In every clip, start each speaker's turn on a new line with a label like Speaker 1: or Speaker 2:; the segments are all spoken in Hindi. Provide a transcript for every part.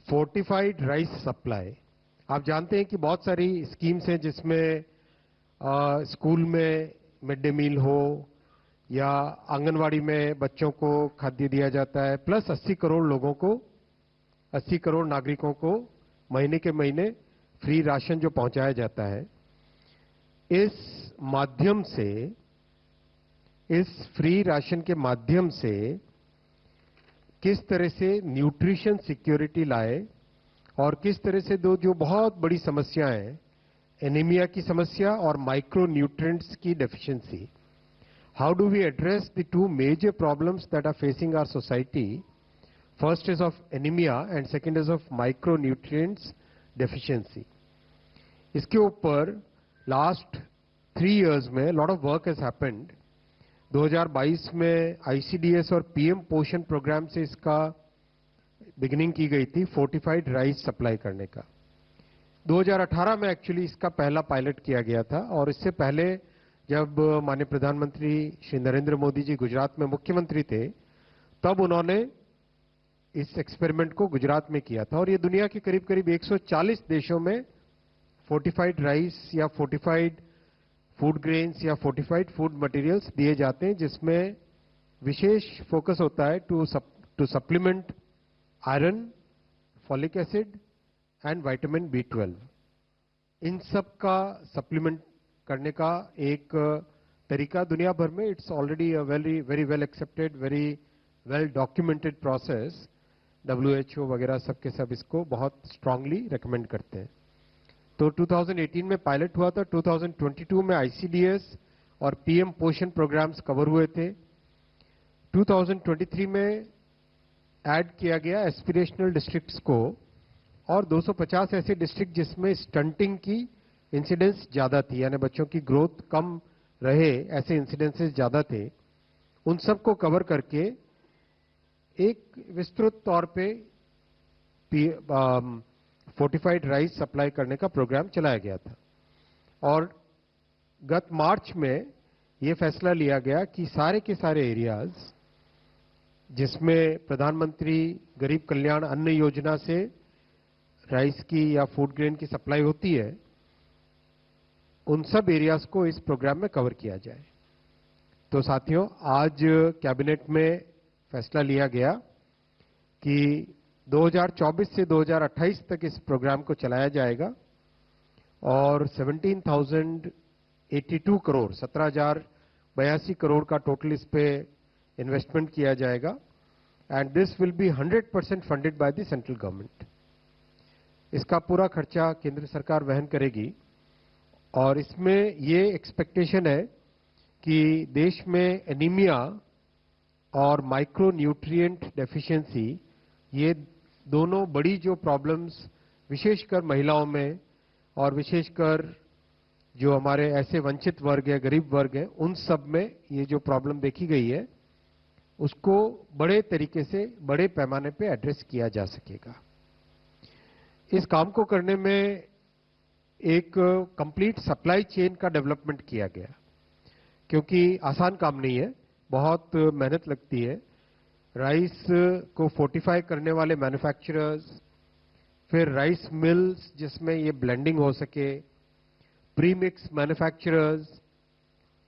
Speaker 1: Fortified rice supply. आप जानते हैं कि बहुत सारी स्कीम्स हैं जिसमें स्कूल में मिड डे मील हो या आंगनवाड़ी में बच्चों को खाद्य दिया जाता है, प्लस 80 करोड़ लोगों को, 80 करोड़ नागरिकों को महीने के महीने फ्री राशन जो पहुंचाया जाता है। इस माध्यम से, इस फ्री राशन के माध्यम से किस तरह से न्यूट्रिशन सिक्योरिटी लाए और किस तरह से दो जो बहुत बड़ी समस्याएं हैं, एनीमिया की समस्या और माइक्रो न्यूट्रिएंट्स की deficiency, how do we address the two major problems that are facing our society? First is of anemia and second is of micronutrients deficiency. इसके ऊपर last 3 years में lot of work has happened. 2022 में ICDS और PM पोषण प्रोग्राम से इसका बिगिनिंग की गई थी, फोर्टिफाइड राइस सप्लाई करने का। 2018 में एक्चुअली इसका पहला पायलट किया गया था और इससे पहले जब माननीय प्रधानमंत्री श्री नरेंद्र मोदी जी गुजरात में मुख्यमंत्री थे, तब उन्होंने इस एक्सपेरिमेंट को गुजरात में किया था और ये दुनिया के करीब करीब 140 देशों में फोर्टिफाइड राइस या फोर्टिफाइड फूड ग्रेन्स या फोर्टिफाइड फूड मटेरियल्स दिए जाते हैं, जिसमें विशेष फोकस होता है to supplement iron, folic acid and vitamin B12। इन सब का सप्लीमेंट करने का एक तरीका दुनिया भर में it's already a very well accepted, very well documented process. WHO वगैरह सब के सब इसको बहुत स्ट्रांगली रेकमेंड करते हैं। तो 2018 में पायलट हुआ था, 2022 में ICDS और PM पोषण प्रोग्राम्स कवर हुए थे। 2023 में ऐड किया गया एस्पिरेशनल डिस्ट्रिक्ट्स को और 250 ऐसे डिस्ट्रिक्ट जिसमें स्टंटिंग की इंसिडेंस ज्यादा थी, यानी बच्चों की ग्रोथ कम रहे, ऐसे इंसिडेंसेस ज्यादा थे, उन सबको कवर करके एक विस्तृत तौर पे फोर्टिफाइड राइस सप्लाई करने का प्रोग्राम चलाया गया था। और गत मार्च में ये फैसला लिया गया कि सारे के सारे एरियाज जिसमें प्रधानमंत्री गरीब कल्याण अन्न योजना से राइस की या फूड ग्रेन की सप्लाई होती है, उन सब एरियाज को इस प्रोग्राम में कवर किया जाए। तो साथियों, आज कैबिनेट में फैसला लिया गया कि 2024 से 2028 तक इस प्रोग्राम को चलाया जाएगा और 17,082 करोड़ 17,082 करोड़ का टोटल इस पे इन्वेस्टमेंट किया जाएगा and this will be 100% funded by the central government. इसका पूरा खर्चा केंद्र सरकार वहन करेगी और इसमें ये एक्सपेक्टेशन है कि देश में एनीमिया और माइक्रो न्यूट्रिएंट डेफिशिएंसी, ये दोनों बड़ी जो प्रॉब्लम्स विशेषकर महिलाओं में और विशेषकर जो हमारे ऐसे वंचित वर्ग है, गरीब वर्ग है, उन सब में ये जो प्रॉब्लम देखी गई है उसको बड़े तरीके से, बड़े पैमाने पे एड्रेस किया जा सकेगा। इस काम को करने में एक कंप्लीट सप्लाई चेन का डेवलपमेंट किया गया, क्योंकि आसान काम नहीं है, बहुत मेहनत लगती है। राइस को फोर्टिफाई करने वाले मैन्युफैक्चरर्स, फिर राइस मिल्स जिसमें ये ब्लेंडिंग हो सके, प्री मिक्स मैन्युफैक्चरर्स,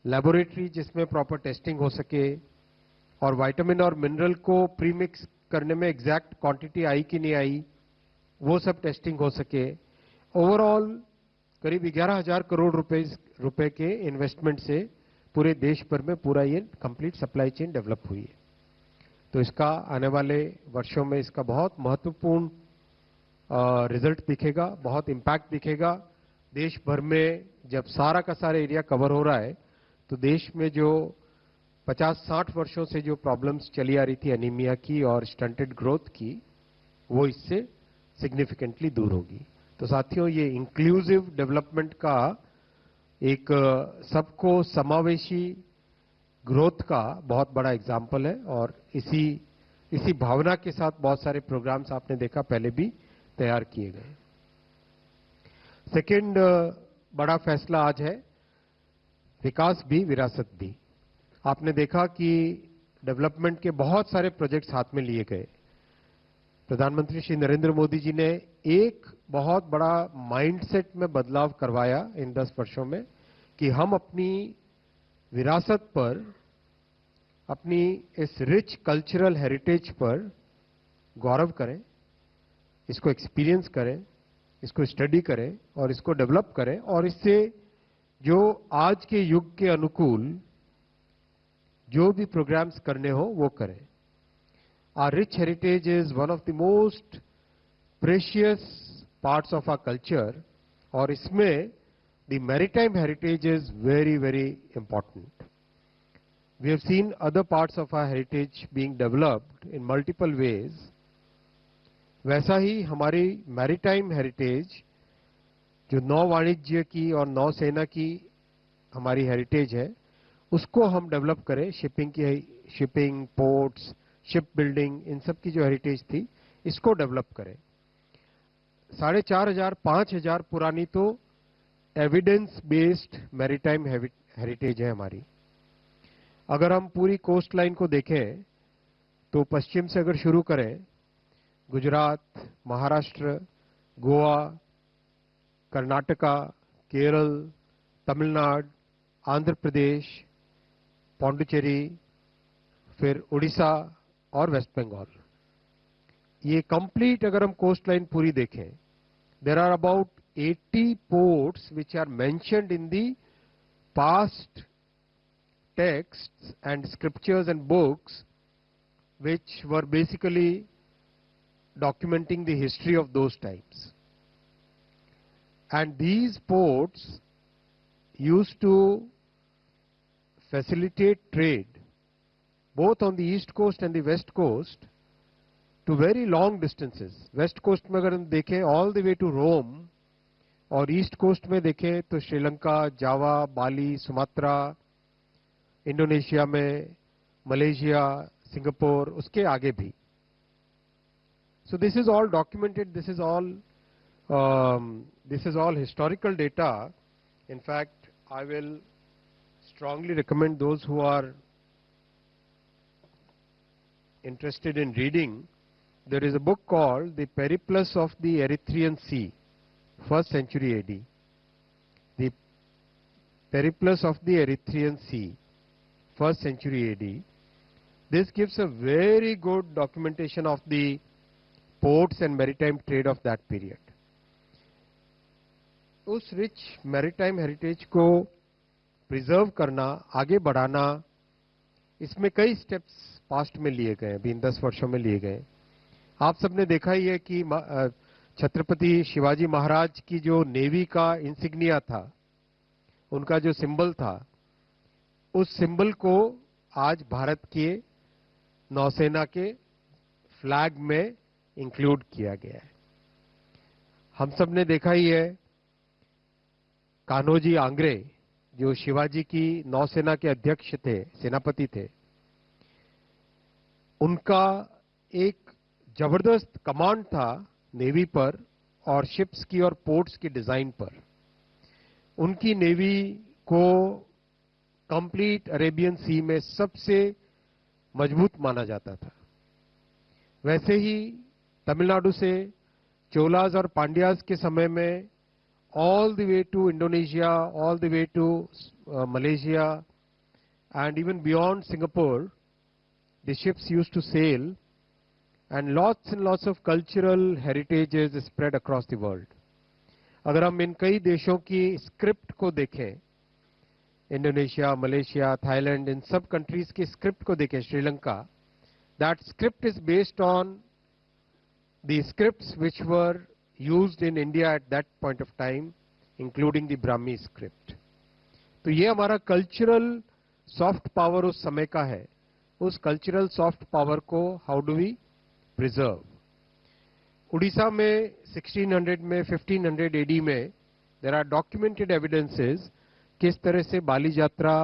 Speaker 1: लेबोरेटरी जिसमें प्रॉपर टेस्टिंग हो सके, और विटामिन और मिनरल को प्री मिक्स करने में एग्जैक्ट क्वांटिटी आई कि नहीं आई, वो सब टेस्टिंग हो सके। ओवरऑल करीब 11,000 करोड़ रुपए के इन्वेस्टमेंट से पूरे देश भर में पूरा ये कंप्लीट सप्लाई चेन डेवलप हुई है। तो इसका आने वाले वर्षों में इसका बहुत महत्वपूर्ण रिजल्ट दिखेगा, बहुत इम्पैक्ट दिखेगा। देश भर में जब सारा का सारा एरिया कवर हो रहा है तो देश में जो 50-60 वर्षों से जो प्रॉब्लम्स चली आ रही थी एनीमिया की और स्टंटेड ग्रोथ की, वो इससे सिग्निफिकेंटली दूर होगी। तो साथियों, ये इंक्लूसिव डेवलपमेंट का एक सबको समावेशी ग्रोथ का बहुत बड़ा एग्जाम्पल है और इसी भावना के साथ बहुत सारे प्रोग्राम्स आपने देखा पहले भी तैयार किए गए। सेकेंड बड़ा फैसला आज है विकास भी विरासत भी। आपने देखा कि डेवलपमेंट के बहुत सारे प्रोजेक्ट्स हाथ में लिए गए। प्रधानमंत्री श्री नरेंद्र मोदी जी ने एक बहुत बड़ा माइंडसेट में बदलाव करवाया इन 10 वर्षों में कि हम अपनी विरासत पर, अपनी इस रिच कल्चरल हेरिटेज पर गौरव करें, इसको एक्सपीरियंस करें, इसको स्टडी करें और इसको डेवलप करें और इससे जो आज के युग के अनुकूल जो भी प्रोग्राम्स करने हो वो करें। Our rich heritage is one of the most precious parts of our culture और इसमें the maritime heritage is very, very important. We have seen other parts of our heritage being developed in multiple ways. वैसा ही हमारी maritime heritage जो नौ वाणिज्य की और नौसेना की हमारी हेरिटेज है उसको हम डेवलप करें। शिपिंग, पोर्ट्स, शिप बिल्डिंग, इन सब की जो हेरिटेज थी इसको डेवलप करें। 4,500 5,000 पुरानी तो एविडेंस बेस्ड मैरीटाइम हेरिटेज है हमारी। अगर हम पूरी कोस्ट लाइन को देखें तो पश्चिम से अगर शुरू करें, गुजरात, महाराष्ट्र, गोवा, कर्नाटका, केरल, तमिलनाडु, आंध्र प्रदेश, पौंडुचेरी, फिर उड़ीसा और वेस्ट बंगाल, ये कंप्लीट अगर हम कोस्ट लाइन पूरी देखें, there are about 80 ports which are mentioned in the past texts and scriptures and books which were basically documenting the history of those times. And these ports used to facilitate trade both on the east coast and the west coast to very long distances. West coast में अगर हम देखें all the way to Rome और east coast में देखें तो श्रीलंका, जावा, बाली, सुमात्रा, इंडोनेशिया में, मलेशिया, सिंगापुर, उसके आगे भी. So this is all documented, this is all historical data. In fact, I will strongly recommend those who are interested in reading. There is a book called The Periplus of the Erythraean Sea, 1st century AD. The Periplus of the Erythraean Sea, 1st century AD. This gives a very good documentation of the ports and maritime trade of that period. उस रिच मैरीटाइम हेरिटेज को प्रिजर्व करना, आगे बढ़ाना, इसमें कई स्टेप्स पास्ट में लिए गए, अभी इन 10 वर्षों में लिए गए. आप सबने देखा ही है कि छत्रपति शिवाजी महाराज की जो नेवी का इंसिग्निया था, उनका जो सिंबल था, उस सिंबल को आज भारत के नौसेना के फ्लैग में इंक्लूड किया गया है. हम सब ने देखा ही है कान्होजी आंग्रे, जो शिवाजी की नौसेना के अध्यक्ष थे, सेनापति थे, उनका एक जबरदस्त कमांड था नेवी पर और शिप्स की और पोर्ट्स की डिजाइन पर. उनकी नेवी को कंप्लीट अरेबियन सी में सबसे मजबूत माना जाता था. वैसे ही तमिलनाडु से चोलाज और पांड्याज के समय में all the way to Indonesia, all the way to Malaysia, and even beyond Singapore, the ships used to sail, and lots of cultural heritages spread across the world. अगर हम इन कई देशों की स्क्रिप्ट को देखें, इंडोनेशिया, मलेशिया, थाईलैंड, इन सब कंट्रीज की स्क्रिप्ट को देखें, Sri Lanka, that script is based on the scripts which were used in India at that point of time, including the Brahmi script. तो ये हमारा कल्चरल सॉफ्ट पावर उस समय का है. उस कल्चरल सॉफ्ट पावर को how do we preserve. Orissa में 1600 में 1500 एडी में देयर आर डॉक्यूमेंटेड एविडेंसेस किस तरह से बाली यात्रा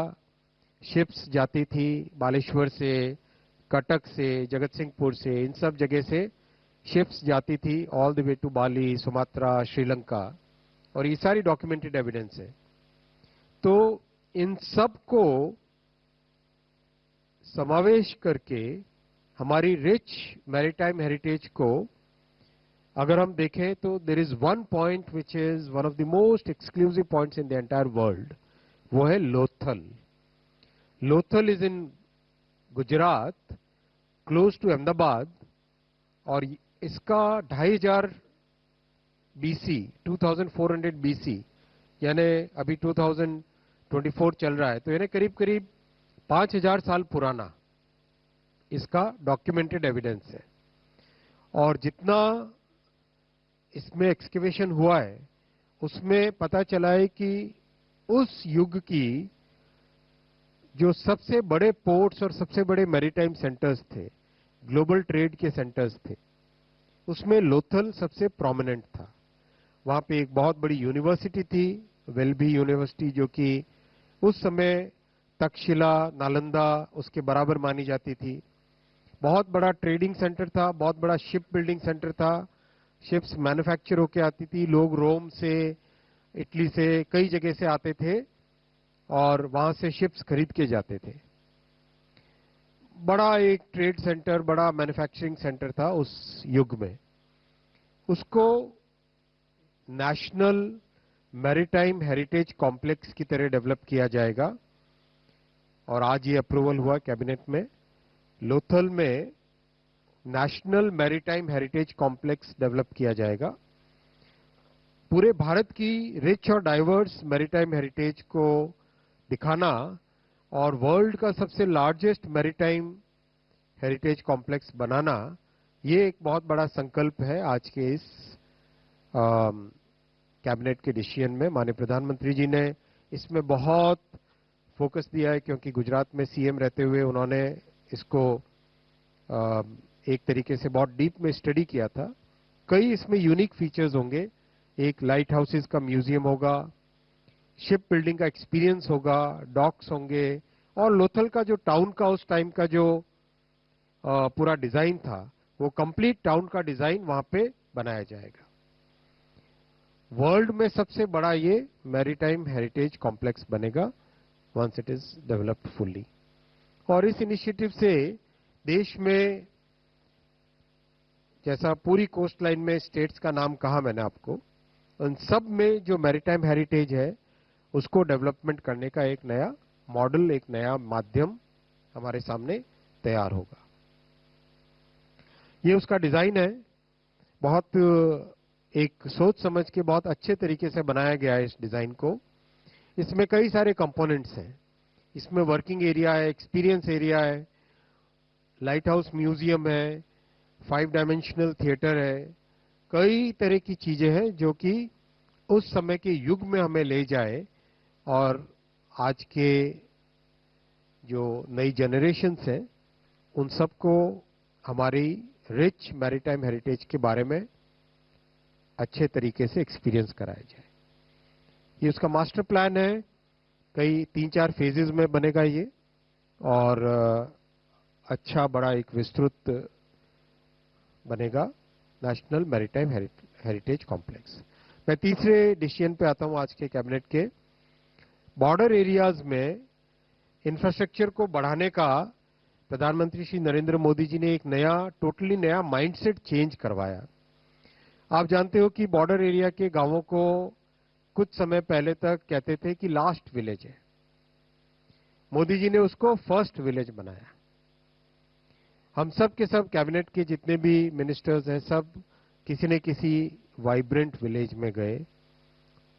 Speaker 1: शिप्स जाती थी, बालेश्वर से, कटक से, जगत सिंहपुर से, इन सब जगह से शिप्स जाती थी all the way to Bali, Sumatra, Sri Lanka, और ये सारी डॉक्यूमेंटेड एविडेंस है. तो इन सब को समावेश करके हमारी रिच मैरीटाइम हेरिटेज को अगर हम देखें तो there is one point which is one of the most exclusive points in the entire world, वो है Lothal. Lothal is in Gujarat, close to Ahmedabad, और इसका 2500 BC, 2400 BC, यानी अभी 2024 चल रहा है, तो यानी करीब करीब 5000 साल पुराना इसका डॉक्यूमेंटेड एविडेंस है. और जितना इसमें एक्सकेवेशन हुआ है उसमें पता चला है कि उस युग की जो सबसे बड़े पोर्ट्स और सबसे बड़े मैरीटाइम सेंटर्स थे, ग्लोबल ट्रेड के सेंटर्स थे, उसमें लोथल सबसे प्रोमिनेंट था. वहां पे एक बहुत बड़ी यूनिवर्सिटी थी, वेल्बी यूनिवर्सिटी, जो कि उस समय तक्षशिला, नालंदा उसके बराबर मानी जाती थी. बहुत बड़ा ट्रेडिंग सेंटर था, बहुत बड़ा शिप बिल्डिंग सेंटर था. शिप्स मैन्युफैक्चर होके आती थी, लोग रोम से, इटली से, कई जगह से आते थे और वहां से शिप्स खरीद के जाते थे. बड़ा एक ट्रेड सेंटर, बड़ा मैन्युफैक्चरिंग सेंटर था उस युग में. उसको नेशनल मैरीटाइम हेरिटेज कॉम्प्लेक्स की तरह डेवलप किया जाएगा और आज ये अप्रूवल हुआ कैबिनेट में. लोथल में national maritime heritage complex develop किया जाएगा. पूरे भारत की रिच और डाइवर्स मैरीटाइम हेरिटेज को दिखाना और वर्ल्ड का सबसे लार्जेस्ट मैरीटाइम हेरिटेज कॉम्प्लेक्स बनाना, ये एक बहुत बड़ा संकल्प है आज के इस कैबिनेट के डिसीजन में. माननीय प्रधानमंत्री जी ने इसमें बहुत फोकस दिया है, क्योंकि गुजरात में सीएम रहते हुए उन्होंने इसको एक तरीके से बहुत डीप में स्टडी किया था. कई इसमें यूनिक फीचर्स होंगे. एक लाइट हाउसेज का म्यूजियम होगा, शिप बिल्डिंग का एक्सपीरियंस होगा, डॉक्स होंगे, और लोथल का जो टाउन का उस टाइम का जो पूरा डिजाइन था, वो कंप्लीट टाउन का डिजाइन वहां पे बनाया जाएगा. वर्ल्ड में सबसे बड़ा ये मैरीटाइम हेरिटेज कॉम्प्लेक्स बनेगा once it is developed fully. और इस इनिशिएटिव से देश में, जैसा पूरी कोस्ट लाइन में स्टेट्स का नाम कहा मैंने आपको, उन सब में जो मैरीटाइम हेरिटेज है उसको डेवलपमेंट करने का एक नया मॉडल, एक नया माध्यम हमारे सामने तैयार होगा. ये उसका डिजाइन है. बहुत एक सोच समझ के बहुत अच्छे तरीके से बनाया गया है इस डिजाइन को. इसमें कई सारे कंपोनेंट्स हैं. इसमें वर्किंग एरिया है, एक्सपीरियंस एरिया है, लाइट हाउस म्यूजियम है, 5 डायमेंशनल थिएटर है, कई तरह की चीजें हैं जो कि उस समय के युग में हमें ले जाए और आज के जो नई जनरेशन्स हैं उन सबको हमारी रिच मैरीटाइम हेरिटेज के बारे में अच्छे तरीके से एक्सपीरियंस कराया जाए. ये उसका मास्टर प्लान है. कई 3-4 फेजेस में बनेगा ये, और अच्छा बड़ा एक विस्तृत बनेगा नेशनल मैरीटाइम हेरिटेज कॉम्प्लेक्स. मैं तीसरे डिसीजन पे आता हूं आज के कैबिनेट के. बॉर्डर एरियाज में इंफ्रास्ट्रक्चर को बढ़ाने का प्रधानमंत्री श्री नरेंद्र मोदी जी ने एक नया, टोटली नया माइंडसेट चेंज करवाया. आप जानते हो कि बॉर्डर एरिया के गांवों को कुछ समय पहले तक कहते थे कि लास्ट विलेज है. मोदी जी ने उसको फर्स्ट विलेज बनाया. हम सब के सब कैबिनेट के जितने भी मिनिस्टर्स हैं, सब किसी न किसी वाइब्रेंट विलेज में गए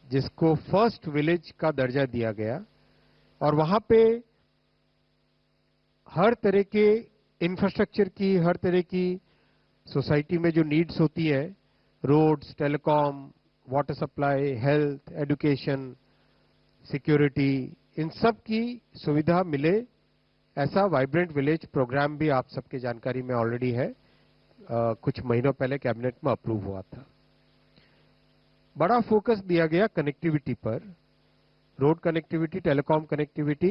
Speaker 1: जिसको फर्स्ट विलेज का दर्जा दिया गया, और वहां पे हर तरह के इंफ्रास्ट्रक्चर की, हर तरह की सोसाइटी में जो नीड्स होती है, roads, telecom, water supply, health, education, security, इन सब की सुविधा मिले, ऐसा वाइब्रेंट विलेज प्रोग्राम भी आप सबके जानकारी में ऑलरेडी है. कुछ महीनों पहले कैबिनेट में अप्रूव हुआ था. बड़ा फोकस दिया गया कनेक्टिविटी पर, road connectivity, telecom connectivity,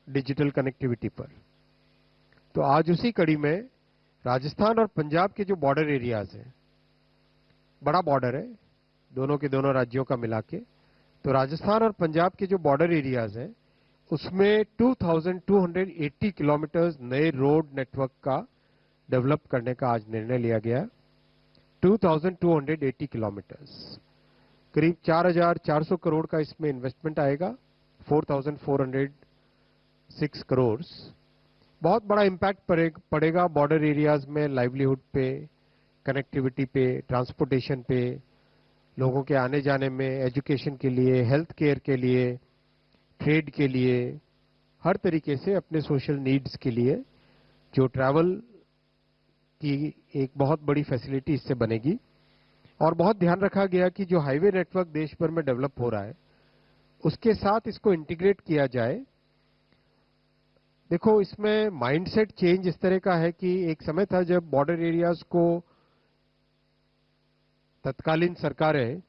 Speaker 1: digital connectivity पर. तो आज उसी कड़ी में राजस्थान और पंजाब के जो बॉर्डर एरियाज हैं, बड़ा बॉर्डर है दोनों के दोनों राज्यों का मिला के, तो राजस्थान और पंजाब के जो बॉर्डर एरियाज हैं उसमें 2280 किलोमीटर नए रोड नेटवर्क का डेवलप करने का आज निर्णय लिया गया. 2280 किलोमीटर्स, करीब 4400 करोड़ का इसमें इन्वेस्टमेंट आएगा, 4406 करोड़। बहुत बड़ा इम्पैक्ट पड़ेगा बॉर्डर एरियाज में, लाइवलीहुड पे, कनेक्टिविटी पे, ट्रांसपोर्टेशन पे, लोगों के आने जाने में, एजुकेशन के लिए, हेल्थ केयर के लिए, ट्रेड के लिए, हर तरीके से अपने सोशल नीड्स के लिए जो ट्रैवल की एक बहुत बड़ी फैसिलिटी इससे बनेगी। और बहुत ध्यान रखा गया कि जो हाईवे नेटवर्क देश भर में डेवलप हो रहा है उसके साथ इसको इंटीग्रेट किया जाए। देखो, इसमें माइंडसेट चेंज इस तरह का है कि एक समय था जब बॉर्डर एरियाज को तत्कालीन सरकारें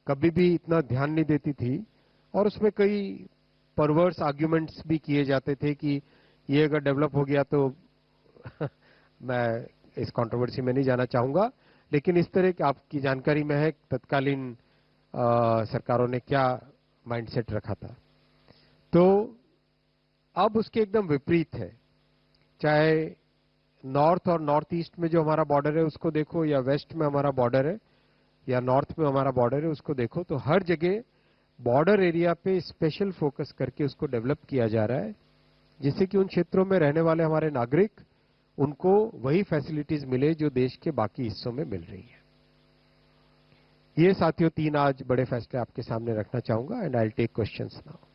Speaker 1: कभी भी इतना ध्यान नहीं देती थी और उसमें कई परवर्स आर्ग्यूमेंट्स भी किए जाते थे कि ये अगर डेवलप हो गया तो मैं इस कंट्रोवर्सी में नहीं जाना चाहूंगा, लेकिन इस तरह की आपकी जानकारी में है तत्कालीन सरकारों ने क्या माइंडसेट रखा था। तो अब उसके एकदम विपरीत है। चाहे नॉर्थ और नॉर्थ ईस्ट में जो हमारा बॉर्डर है उसको देखो, या वेस्ट में हमारा बॉर्डर है, या नॉर्थ में हमारा बॉर्डर है उसको देखो, तो हर जगह बॉर्डर एरिया पे स्पेशल फोकस करके उसको डेवलप किया जा रहा है, जिससे कि उन क्षेत्रों में रहने वाले हमारे नागरिक, उनको वही फैसिलिटीज मिले जो देश के बाकी हिस्सों में मिल रही है। ये साथियों 3 आज बड़े फैसले आपके सामने रखना चाहूंगा, and I will take questions now.